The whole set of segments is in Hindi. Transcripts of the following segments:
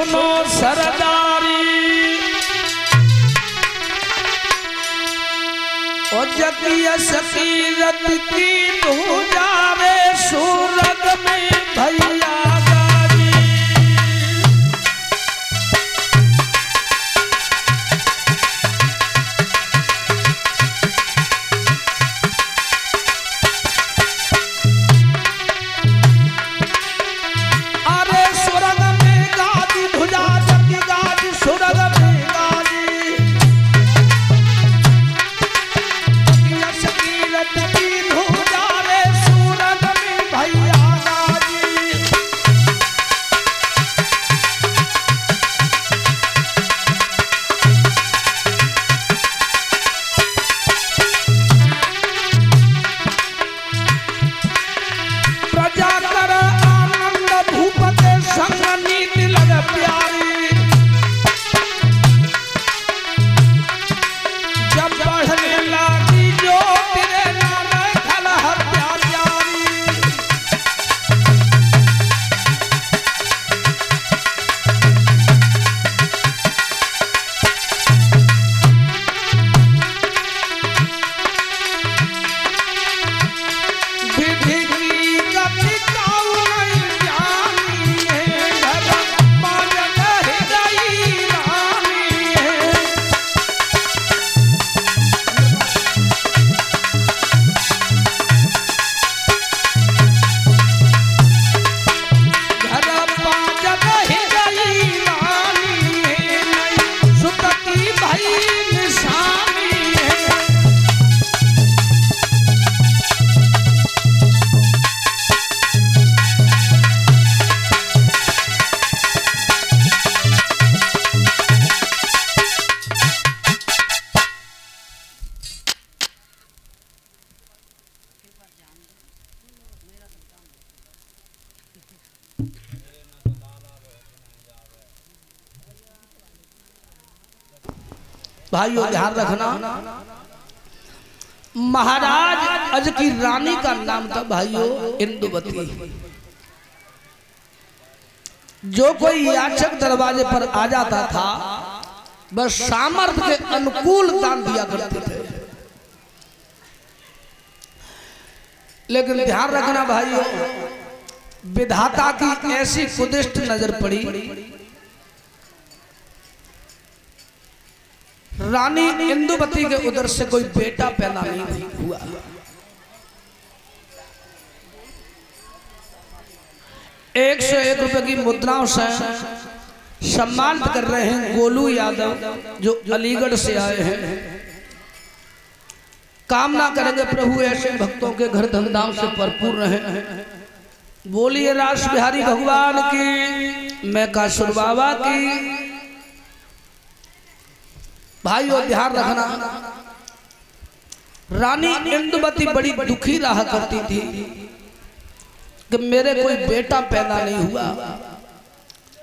सुनो सरदारी और जकिया सकीरत की तू जावे सूरत में भैया भाइयों ध्यान रखना, महाराज अज की रानी का नाम था भाइयों इंदुवती। जो कोई याचक दरवाजे पर आ जाता था बस सामर्थ्य के अनुकूल दान दिया करते थे। लेकिन ध्यान रखना भाइयों, विधाता की ऐसी कुदिष्ट नजर पड़ी, रानी इंदुवती के उधर से कोई बेटा पैदा नहीं हुआ। ₹101 की मुद्राओं से सम्मानित कर रहे हैं गोलू यादव जो अलीगढ़ से आए हैं। कामना करेंगे प्रभु ऐसे भक्तों के घर धमधाम से भरपूर रहे। बोलिए रास बिहारी भगवान की, मैं कासुर बाबा की। भाइयों ध्यान रखना, रानी इंदुवती बड़ी दुखी रहा करती थी कि मेरे कोई बेटा पैदा नहीं हुआ।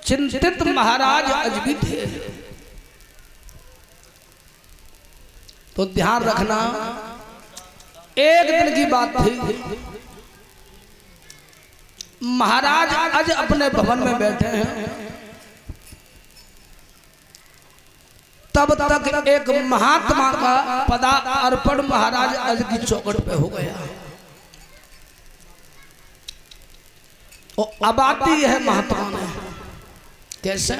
चिंतित महाराज आज भी थे। तो ध्यान रखना, एक दिन की बात थी, महाराज आज अपने भवन में बैठे हैं। तब तक एक महात्मा का पदार्पण महाराज आज की चौखट पे हो गया। और अब आती है महात्मा ने कैसे,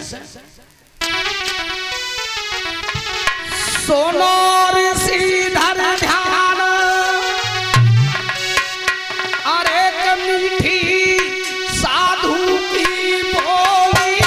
सोनोर श्रीधर ध्यान और एक मीठी साधु की बोली,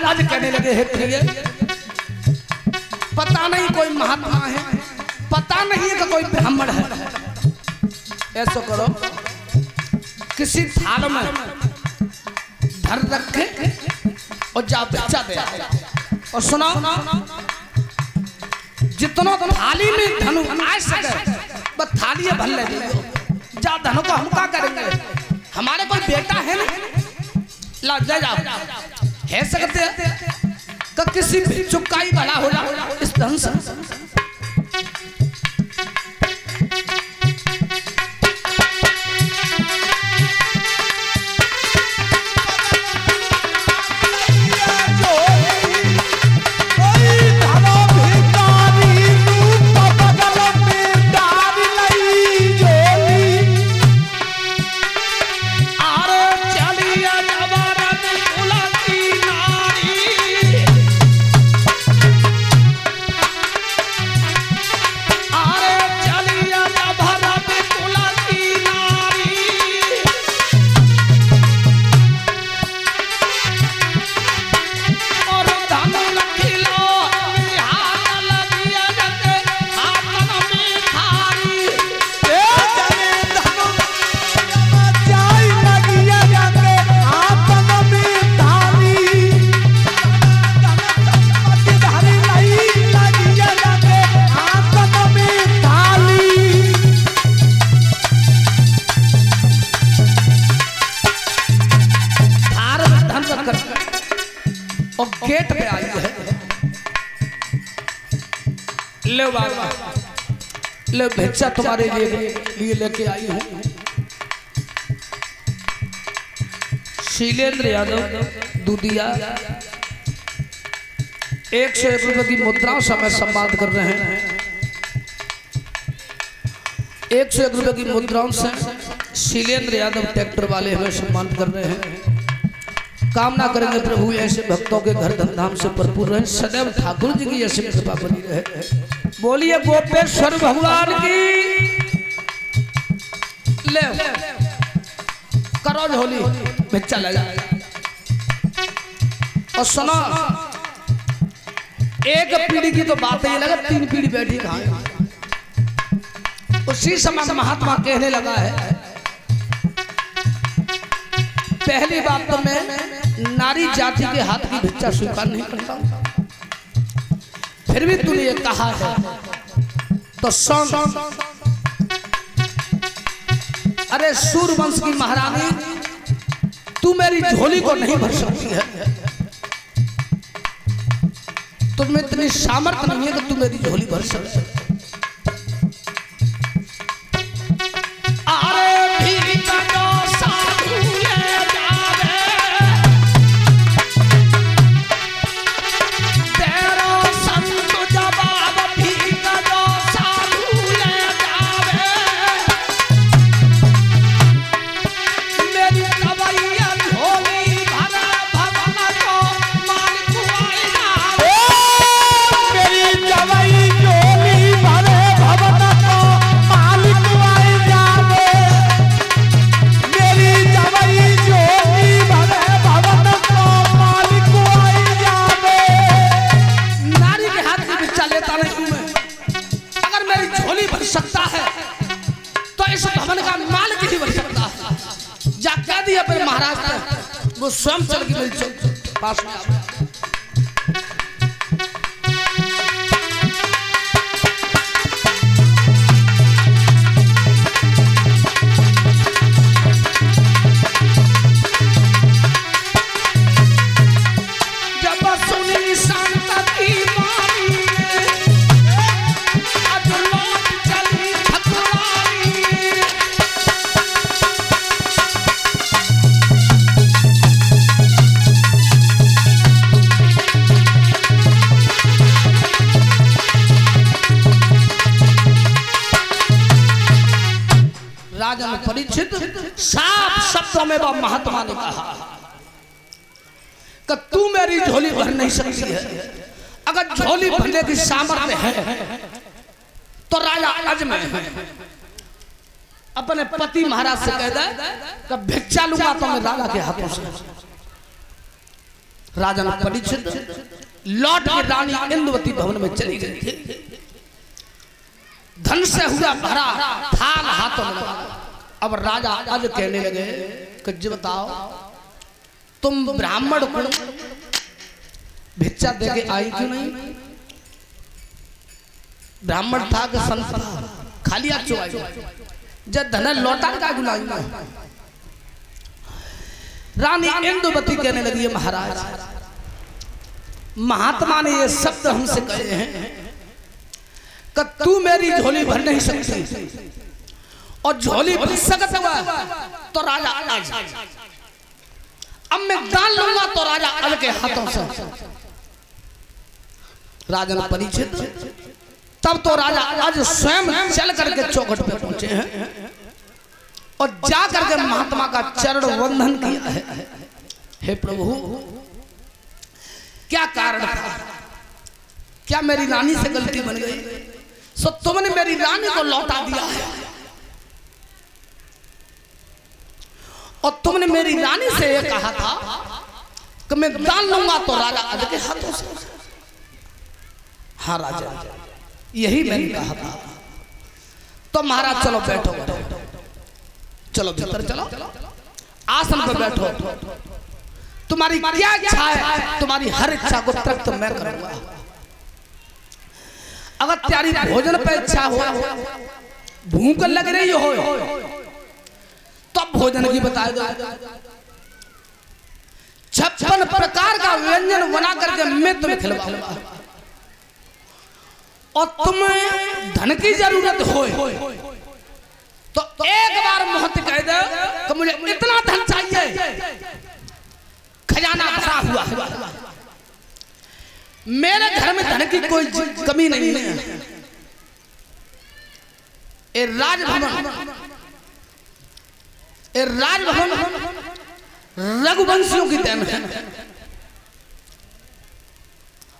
आज कहने लगे हे प्रिय, पता नहीं कोई महात्मा है, पता नहीं कि कोई ब्राह्मण है। ऐसा करो, किसी थाल में धर रखे और जा भिक्षा दे। और सुनो, जितना थाली में धनु आ सके बस थाली भर ले जा। धनु को हम क्या करेंगे, हमारे कोई बेटा है ना, ला जा है सकते कि किसी भिक्षुक का ही भला हो रहा इस धन से। गेट पे आई है, ले बाबा ले भिक्षा तुम्हारे लिए लेके आई हूँ। शीलेंद्र यादव दूधिया 101 रुपए की मुद्राओं से हमें सम्मान कर रहे हैं। 101 रुपए की मुद्राओं से शीलेंद्र यादव ट्रैक्टर वाले हमें सम्मान कर रहे हैं। कामना करेंगे प्रभु ऐसे भक्तों के घर धमधाम से भरपूर रहे, सदैव ठाकुर जी की ऐसी कृपा बनी रहे। बोलिए गोपेश्वर भगवान की। ले करो झोली भिक्षा ले जा। और सुनो, एक पीढ़ी की तो बात ही लगा, 3 पीढ़ी बैठी कहाँ। उसी समय महात्मा कहने लगा है, पहली बात तो मैं नारी जाति के हाथ की भिक्षा स्वीकार नहीं करता, फिर भी तूने ये कहा है तो सुन। अरे सूर्यवंश की महारानी, तू मेरी झोली को नहीं भर सकती है। तुम्हें इतनी सामर्थ्य नहीं है कि तू मेरी झोली भर सकती। सकता है तो इस भवन का मालिक ही बन सकता है। जा कह दिया पर महाराज ने, वो स्वयं चल के मेरे पास में आ। परीक्षित साफ शब्दों में वह महात्मा ने कहा कि तू मेरी झोली भर नहीं सकती है। अगर झोली भरने की सामर्थ्य है तो राजा अजमेर है, अपने पति महाराज से कह दे कि भिक्षा लूंगा तो मैं राजा के हाथों से। राजा परीक्षित लौट के रानी इंदुवती भवन में चली गई थी। धन से हुआ भरा थाल हाथों में। अब राजा आज कहने लगे कि जी बताओ तुम ब्राह्मण को भिक्षा देके आई क्यों नहीं? ब्राह्मण था कि संत था, खाली हाथ क्यों आई? जब धन लौटा का गुलाई में। रानी इंदुवती कहने लगी है महाराज महात्मा ने ये शब्द हमसे कहे हैं कि तू मेरी झोली भर नहीं सकती और झोली भर सकता हुआ तो राजा आज अब मैं दान लूंगा तो राजा आज के हाथों से। राजा परीक्षित तब तो राजा आज स्वयं चल करके चौखट पे पहुंचे हैं और जा करके महात्मा का चरण वंदन किया है। हे प्रभु क्या कारण था? क्या मेरी रानी से गलती बन गई? सो तुमने मेरी रानी को लौटा दिया है और तुमने मेरी रानी से यह कहा था कि मैं दान लूंगा तो राजा आज के हाथों से। हाँ राजा यही मैंने कहा था। तो महाराज चलो बैठो, चलो भीतर चलो, आसन पर बैठो। तुम्हारी क्या इच्छा है? तुम्हारी हर इच्छा को तृप्त मैं करूंगा। अगर तुम्हारी भोजन पे इच्छा हो, भूख लग रही हो तो भोजन की बता दो। 56 प्रकार का व्यंजन बना करके मैं तुम्हें खिलवाऊंगा। और तुम्हें धन की जरूरत हो तो एक बार मोहत कह दो कि मुझे इतना धन चाहिए, खजाना भरा हुआ। मेरे घर में धन की कोई कमी नहीं है। ये राजभवन रघुवंशियों की देन है।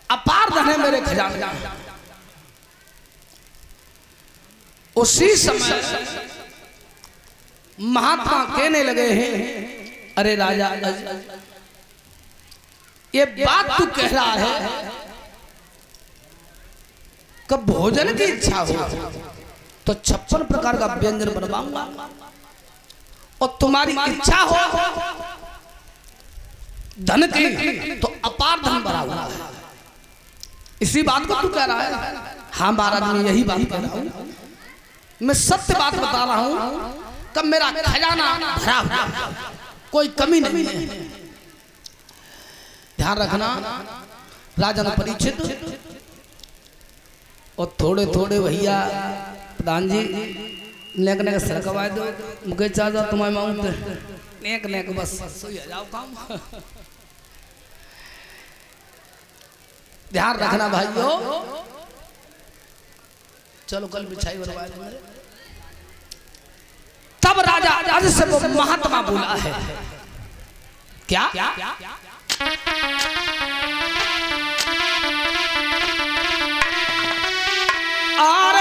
अपार धन है मेरे खजाने। उसी समय महात्मा कहने लगे हैं अरे राजा ये बात तू कह रहा है कब भोजन की इच्छा हो तो 56 प्रकार का व्यंजन बनवाऊंगा और तुम्हारी इच्छा हो धन की तो अपार धन भरा हुआ है। इसी बात को तू कह रहा है? हाँ महाराज मैं यही बात कह रहा हूं। मैं सत्य बात बता रहा हूं कब मेरा खजाना भरा हुआ, कोई कमी नहीं है। ध्यान रखना राजा परीक्षित और थोड़े थोड़े भैया प्रधान जी नेक नेक सरकवा दो मुझे चाचा तुम्हारे माउंट नेक नेक बस सोई जाओ काम। ध्यान रखना भाइयों। चलो कल बिछाई बनवा देंगे। तब राजा आज से वो महात्मा बोला है क्या? और